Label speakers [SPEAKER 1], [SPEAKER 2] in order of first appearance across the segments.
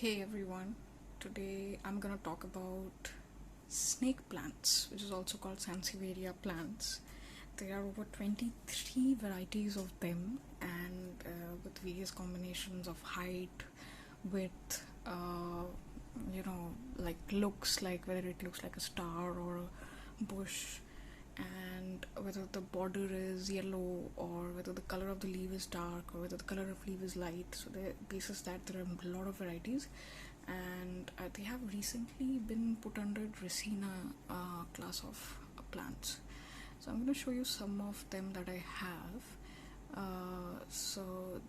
[SPEAKER 1] Hey everyone, today I'm gonna talk about snake plants, which is also called sansevieria plants. There are over 23 varieties of them, and with various combinations of height, width, like looks like whether it looks like a star or a bush, and whether the border is yellow or whether the color of the leaf is dark or whether the color of leaf is light. So the basis that there are a lot of varieties, and they have recently been put under Dracaena class of plants. So I'm going to show you some of them that I have. So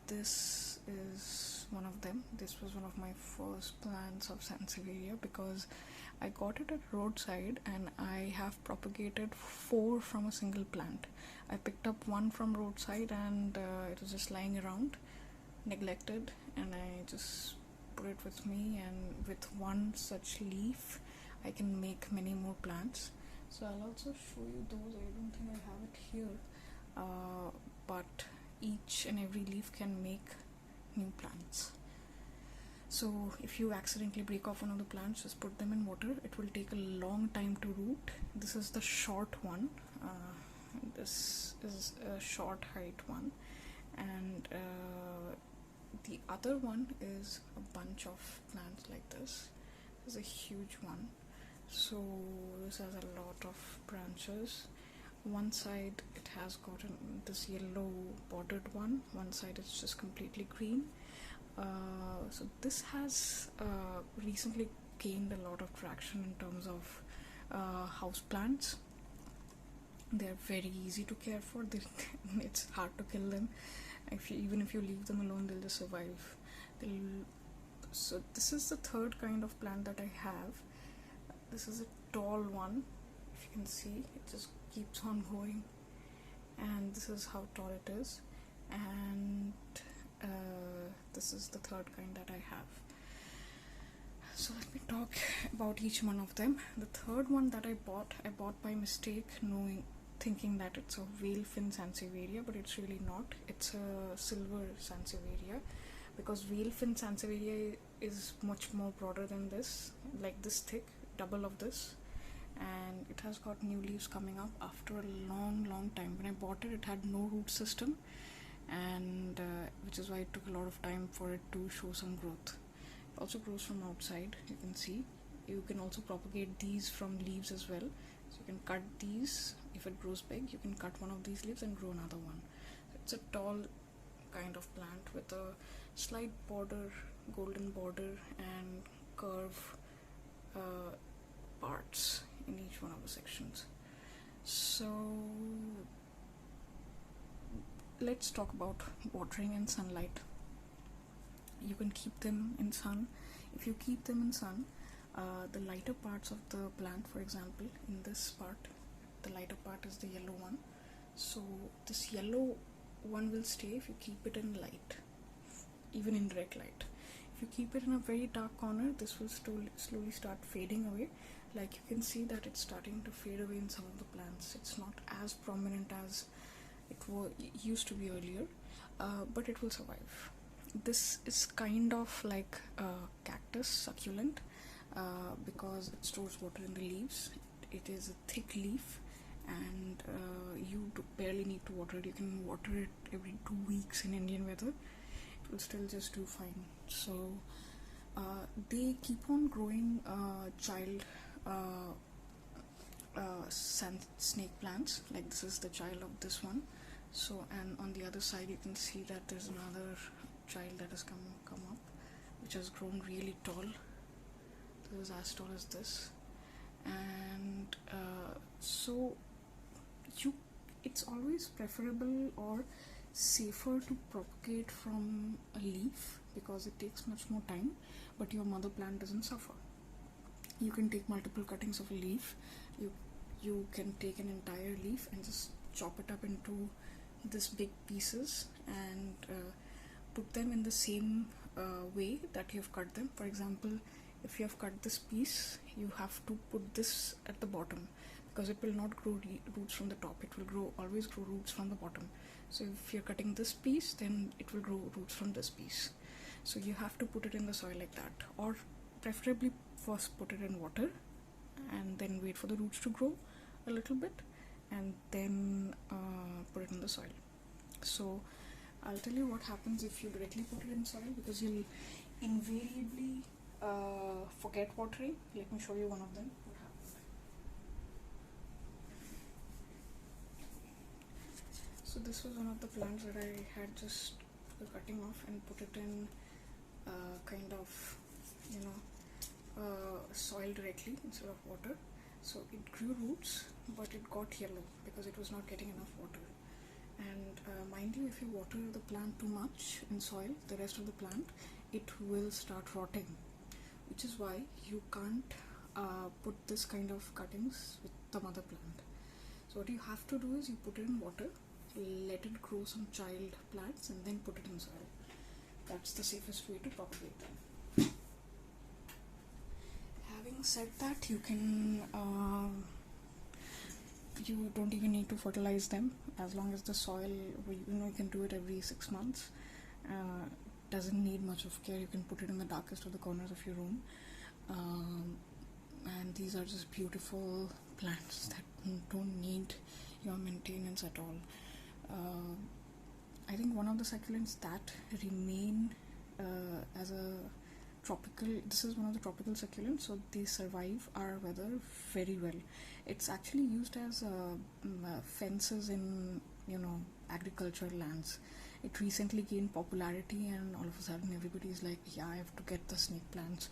[SPEAKER 1] this is one of them. This was one of my first plants of sansevieria because I got it at roadside and I have propagated 4 from a single plant. I picked up one from roadside and it was just lying around, neglected, and I just put it with me, and with one such leaf I can make many more plants. So I'll also show you those. I don't think I have it here, but each and every leaf can make new plants. So if you accidentally break off one of the plants, just put them in water. It will take a long time to root. This is the short one. This is a short height one, and the other one is a bunch of plants like this. This is a huge one. So this has a lot of branches. One side it has gotten this yellow bordered one side it's just completely green. So this has recently gained a lot of traction in terms of house plants. They're very easy to care for. It's hard to kill them. Even if you leave them alone, they'll just survive. So this is the third kind of plant that I have. This is a tall one. If you can see, it just keeps on going, and this is how tall it is. And this is the third kind that I have. So let me talk about each one of them. The third one that I bought by mistake, thinking that it's a whale fin sansevieria, but it's really not. It's a silver sansevieria, because whale fin sansevieria is much more broader than this, like this thick, double of this, and it has got new leaves coming up after a long time. When I bought it, it had no root system, and which is why it took a lot of time for it to show some growth. It also grows from outside. You can see you can also propagate these from leaves as well. So you can cut these. If it grows big, you can cut one of these leaves and grow another one. It's a tall kind of plant with a slight border, golden border, and curve parts in each one of the sections. So let's talk about watering and sunlight. You can keep them in sun. If you keep them in sun, the lighter parts of the plant, for example, in this part, the lighter part is the yellow one. So this yellow one will stay if you keep it in light, even in direct light. If you keep it in a very dark corner, this will slowly start fading away. Like you can see that it's starting to fade away in some of the plants. It's not as prominent as it used to be earlier, but it will survive. This is kind of like a cactus succulent, because it stores water in the leaves. It is a thick leaf, and you barely need to water it. You can water it every 2 weeks in Indian weather. It will still just do fine. So they keep on growing child snake plants. Like this is the child of this one. So, and on the other side you can see that there's another child that has come up, which has grown really tall. This is as tall as this, and so it's always preferable or safer to propagate from a leaf because it takes much more time, but your mother plant doesn't suffer. You can take multiple cuttings of a leaf. You can take an entire leaf and just chop it up into this big pieces and put them in the same way that you have cut them. For example, if you have cut this piece, you have to put this at the bottom, because it will not grow roots from the top. It will always grow roots from the bottom. So if you're cutting this piece, then it will grow roots from this piece. So you have to put it in the soil like that, or preferably first put it in water and then wait for the roots to grow a little bit, and then put it in the soil. So I'll tell you what happens if you directly put it in soil, because you'll invariably forget watering. Let me show you one of them. What happened? So this was one of the plants that I had just cutting off and put it in kind of, soil directly instead of water. So it grew roots, but it got yellow because it was not getting enough water. And mind you, if you water the plant too much in soil, the rest of the plant, it will start rotting, which is why you can't put this kind of cuttings with the mother plant. So what you have to do is you put it in water, let it grow some child plants, and then put it in soil. That's the safest way to propagate them. Having said that, you can you don't even need to fertilize them, as long as the soil, you can do it every 6 months. Doesn't need much of care. You can put it in the darkest of the corners of your room, and these are just beautiful plants that don't need your maintenance at all. I think one of the succulents that remain as a tropical, this is one of the tropical succulents, so they survive our weather very well. It's actually used as fences in agricultural lands. It recently gained popularity, and all of a sudden everybody's like, yeah, I have to get the snake plants.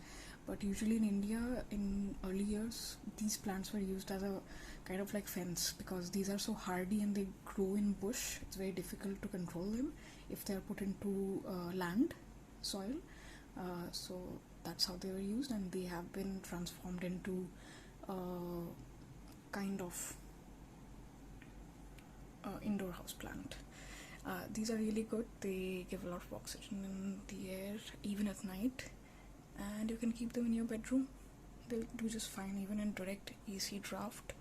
[SPEAKER 1] But usually in India, in early years, these plants were used as a kind of like fence, because these are so hardy and they grow in bush. It's very difficult to control them if they are put into land, soil. So that's how they were used, and they have been transformed into kind of indoor house plant. These are really good. They give a lot of oxygen in the air, even at night, and you can keep them in your bedroom. They'll do just fine, even in direct AC draft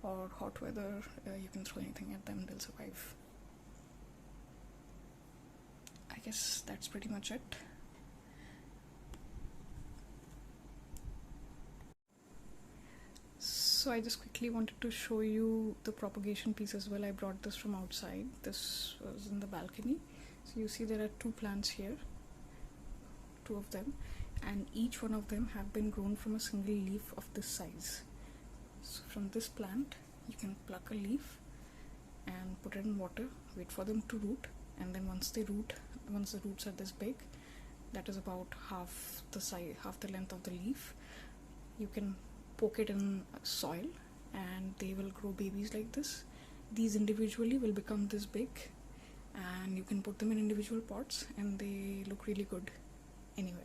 [SPEAKER 1] or hot weather. You can throw anything at them, they'll survive. I guess that's pretty much it. So I just quickly wanted to show you the propagation piece as well. I brought this from outside. This was in the balcony. So you see there are 2 plants here, 2 of them, and each one of them have been grown from a single leaf of this size. So from this plant you can pluck a leaf and put it in water, wait for them to root, and then once the roots are this big, that is about half the length of the leaf, you can poke it in soil and they will grow babies like this. These individually will become this big, and you can put them in individual pots and they look really good anywhere.